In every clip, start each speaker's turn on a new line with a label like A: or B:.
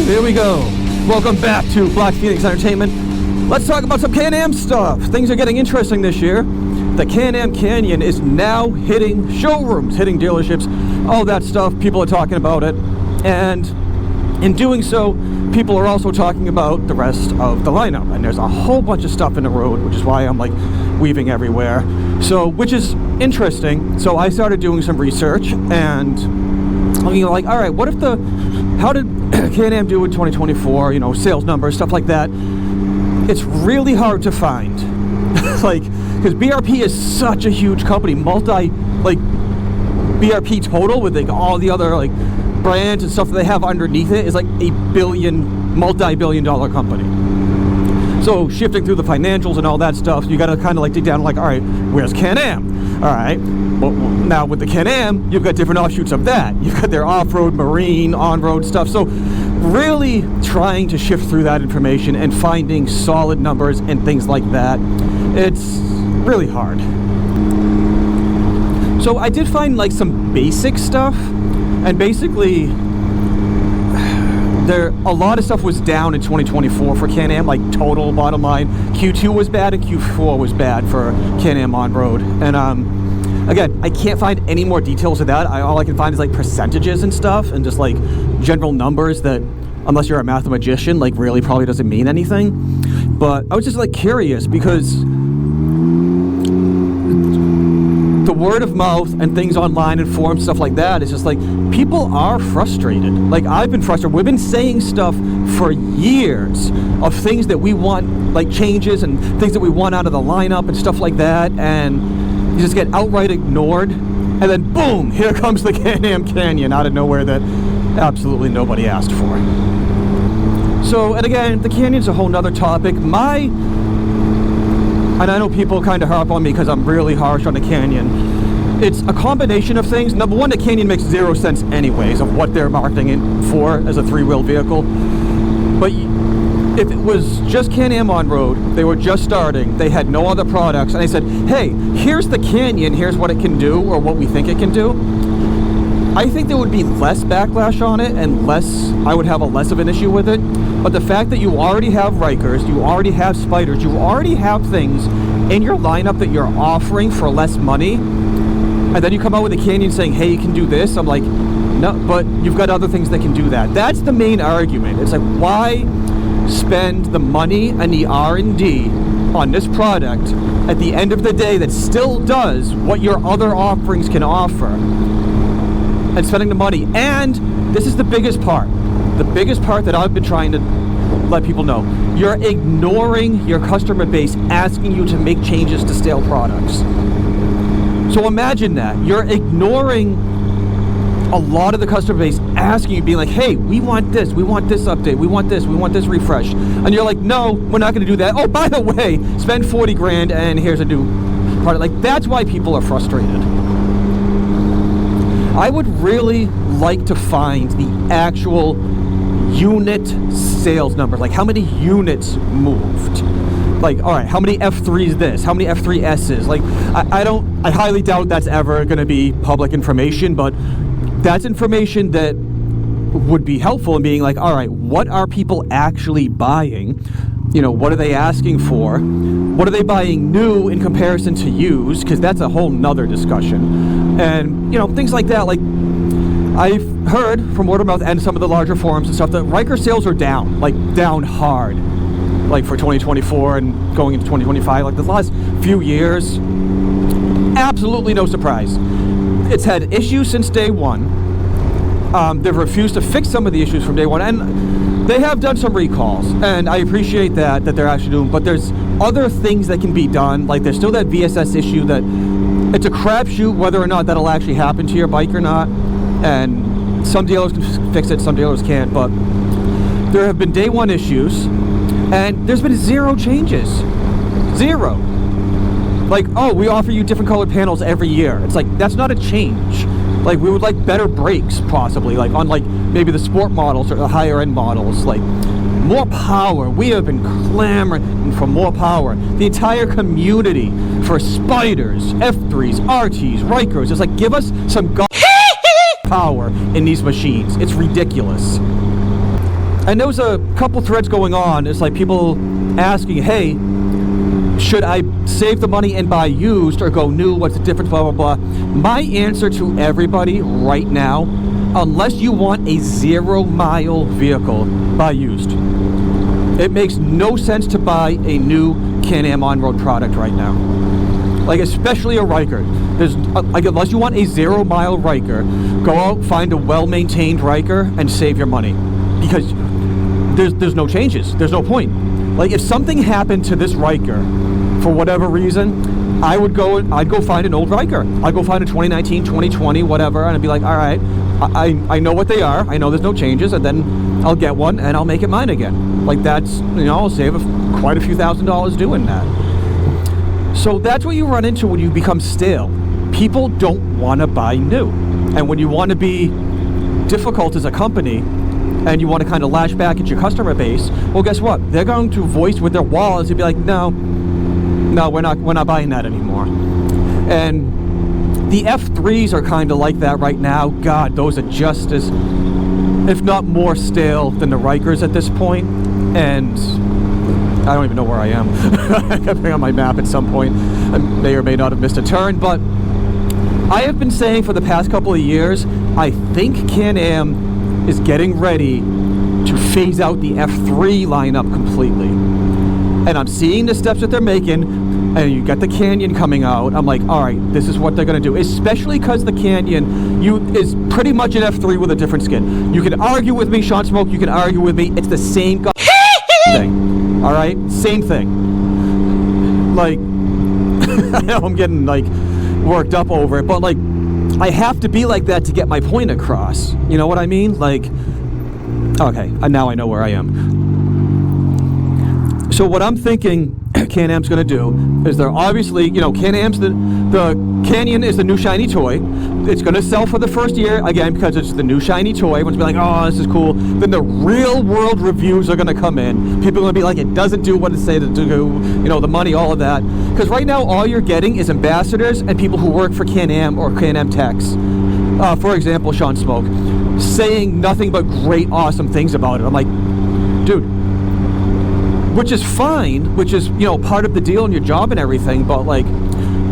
A: Here we go. Welcome back to Blackphoenix Entertainment. Let's talk about some Can Am stuff. Things are getting interesting this year. The Can Am Canyon is now hitting showrooms, hitting dealerships, all that stuff. People are talking about it. And in doing so, people are also talking about the rest of the lineup. And there's a whole bunch of stuff in the road, which is why I'm like weaving everywhere. So, which is interesting. So I started doing some research and looking like, all right, how did Can Am do in 2024? You know, sales numbers, stuff like that. It's really hard to find. Like, because BRP is such a huge company, BRP total with like all the other like brands and stuff that they have underneath it is like a multi-billion-dollar company. So shifting through the financials and all that stuff, you got to kind of like dig down like, all right, where's Can Am? All right, well, now with the Can Am, you've got different offshoots of that. You've got their off-road, marine, on-road stuff. So really trying to shift through that information and finding solid numbers and things like that, it's really hard. So I did find like some basic stuff, and basically a lot of stuff was down in 2024 for Can Am, like total bottom line. Q2 was bad and Q4 was bad for Can Am on-road. And again, I can't find any more details of that. All I can find is like percentages and stuff and just like general numbers that, unless you're a mathematician, like really probably doesn't mean anything. But I was just like curious because the word of mouth and things online and forums, stuff like that, is just like people are frustrated. Like I've been frustrated. We've been saying stuff for years of things that we want, like changes and things that we want out of the lineup and stuff like that, and you just get outright ignored. And then boom, here comes the Can Am Canyon out of nowhere that absolutely nobody asked for. So, and again, the Canyon's a whole nother topic. And I know people kind of harp on me because I'm really harsh on the Canyon. It's a combination of things. Number one, the Canyon makes zero sense anyways of what they're marketing it for as a three-wheel vehicle. But if it was just Can Am on-road, they were just starting, they had no other products, and they said, hey, here's the Canyon, here's what it can do, or what we think it can do, I think there would be less backlash on it, and I would have less of an issue with it. But the fact that you already have Rykers, you already have Spyders, you already have things in your lineup that you're offering for less money, and then you come out with a Canyon saying, hey, you can do this, I'm like, no, but you've got other things that can do that. That's the main argument. It's like, why spend the money and the R&D on this product at the end of the day that still does what your other offerings can offer, and spending the money? And this is the biggest part that I've been trying to let people know. You're ignoring your customer base asking you to make changes to stale products. So imagine that. You're ignoring a lot of the customer base asking you, being like, hey, we want this update, we want this refresh. And you're like, no, we're not going to do that. Oh, by the way, spend 40 grand and here's a new product. Like, that's why people are frustrated. I would really like to find the actual unit sales numbers, like how many units moved. Like, all right, how many F3s this? How many F3Ss? Like, I highly doubt that's ever going to be public information, but that's information that would be helpful in being like, all right, what are people actually buying? You know, what are they asking for? What are they buying new in comparison to used? Because that's a whole nother discussion. And, you know, things like that. Like, I've heard from word of mouth and some of the larger forums and stuff that Ryker sales are down, like down hard, like for 2024 and going into 2025, like the last few years. Absolutely no surprise. It's had issues since day one. They've refused to fix some of the issues from day one, and they have done some recalls, and I appreciate that they're actually doing, but there's other things that can be done. Like, there's still that VSS issue that it's a crapshoot whether or not that'll actually happen to your bike or not, and some dealers can fix it, some dealers can't. But there have been day one issues, and there's been zero changes. Zero. Like, oh, we offer you different colored panels every year. It's like, that's not a change. Like, we would like better brakes, possibly, like on like maybe the sport models or the higher end models. Like, more power. We have been clamoring for more power. The entire community for Spyders, F3s, RTs, Rykers. It's like, give us some power in these machines. It's ridiculous. And there was a couple threads going on. It's like people asking, hey, should I save the money and buy used or go new? What's the difference? Blah, blah, blah. My answer to everybody right now, unless you want a 0-mile vehicle, buy used. It makes no sense to buy a new Can Am on-road product right now. Like, especially a Ryker. Like, unless you want a 0-mile Ryker, go out, find a well-maintained Ryker, and save your money. Because there's no changes. There's no point. Like, if something happened to this Ryker for whatever reason, I'd go find an old Ryker. I'd go find a 2019, 2020, whatever, and I'd be like, all right, I know what they are. I know there's no changes, and then I'll get one and I'll make it mine again. Like, that's, I'll save quite a few $1,000s doing that. So that's what you run into when you become stale. People don't want to buy new. And when you want to be difficult as a company, and you want to kind of lash back at your customer base, well, guess what? They're going to voice with their wallets and be like, no, we're not buying that anymore. And the F3s are kind of like that right now. God, those are just as, if not more stale than the Rykers at this point. And I don't even know where I am. I got to bring on my map at some point. I may or may not have missed a turn, but I have been saying for the past couple of years, I think Can Am is getting ready to phase out the F3 lineup completely. And I'm seeing the steps that they're making, and you got the Canyon coming out. I'm like, all right, this is what they're going to do. Especially because the Canyon is pretty much an F3 with a different skin. You can argue with me, Sean Smoke, you can argue with me. It's the same thing. All right? Same thing. Like, I know I'm getting, like, worked up over it, but, like, I have to be like that to get my point across. You know what I mean? Like, okay, now I know where I am. So what I'm thinking Can Am's going to do is they're obviously, Can Am's the Canyon is the new shiny toy. It's going to sell for the first year, again, because it's the new shiny toy. Everyone's going to be like, oh, this is cool. Then the real world reviews are going to come in. People are going to be like, it doesn't do what it says to do, the money, all of that. Because right now, all you're getting is ambassadors and people who work for Can Am or Can Am techs. For example, Sean Smoke, saying nothing but great, awesome things about it. I'm like, dude, which is fine, which is, part of the deal in your job and everything, but, like,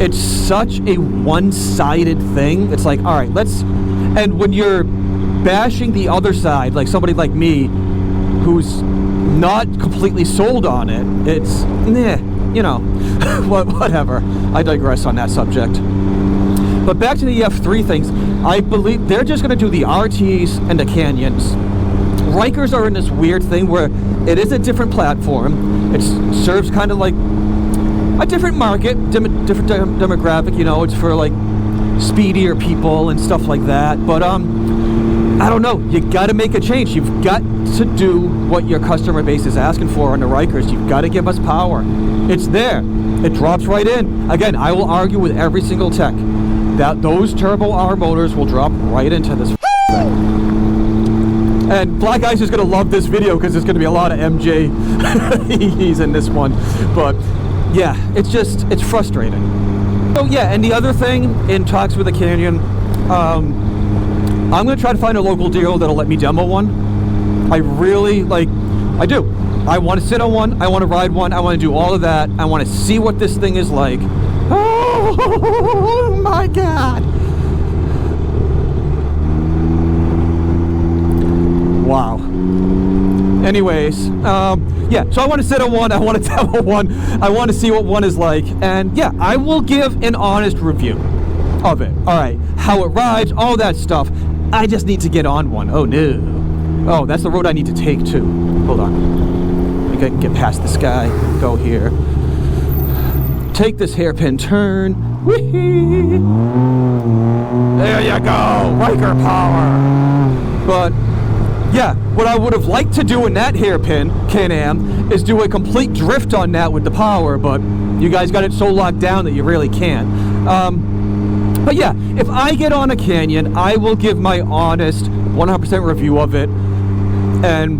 A: it's such a one-sided thing. It's like, all right, and when you're bashing the other side, like somebody like me, who's not completely sold on it, it's, whatever. I digress on that subject. But back to the F3 things, I believe they're just going to do the RTs and the Canyons. Rykers are in this weird thing where it is a different platform. It serves kind of like a different market, different demographic, it's for like speedier people and stuff like that. But I don't know, you got to make a change. You've got to do what your customer base is asking for on the Rykers. You've got to give us power. It's there. It drops right in. Again, I will argue with every single tech that those turbo R motors will drop right into this thing. And Black Ice is going to love this video because there's going to be a lot of MJ he's in this one. But yeah, it's frustrating. So yeah, and the other thing, in talks with the Canyon, I'm going to try to find a local dealer that'll let me demo one. I really, I do. I want to sit on one, I want to ride one, I want to do all of that. I want to see what this thing is like. Oh my God. Wow. Anyways, yeah, so I want to sit on one, I want to demo one, I want to see what one is like, and yeah, I will give an honest review of it. Alright, how it rides, all that stuff. I just need to get on one. Oh no. Oh, that's the road I need to take too. Hold on. I can get past this guy, go here. Take this hairpin turn. Whee! There you go, Ryker power. But yeah, what I would have liked to do in that hairpin, Can Am, is do a complete drift on that with the power, but you guys got it so locked down that you really can't. But yeah, if I get on a Canyon, I will give my honest 100% review of it, and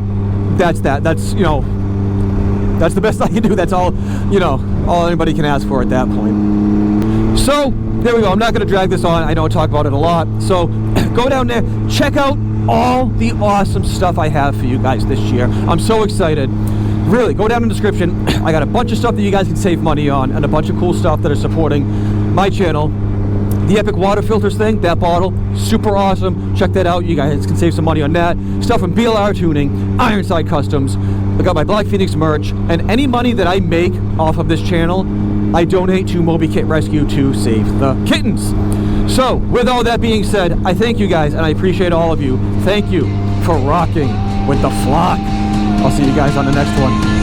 A: that's that. That's, that's the best I can do. That's all, all anybody can ask for at that point. So, there we go. I'm not going to drag this on. I know I talk about it a lot. So, go down there, check out all the awesome stuff I have for you guys this year. I'm so excited. Really, go down in the description. I got a bunch of stuff that you guys can save money on and a bunch of cool stuff that are supporting my channel. The Epic water filters thing, that bottle, super awesome. Check that out. You guys can save some money on that. Stuff from BLRtuning, Ironside Customs. I got my Blackphoenix merch, and any money that I make off of this channel, I donate to Moby Kit Rescue to save the kittens. So, with all that being said, I thank you guys, and I appreciate all of you. Thank you for rocking with the flock. I'll see you guys on the next one.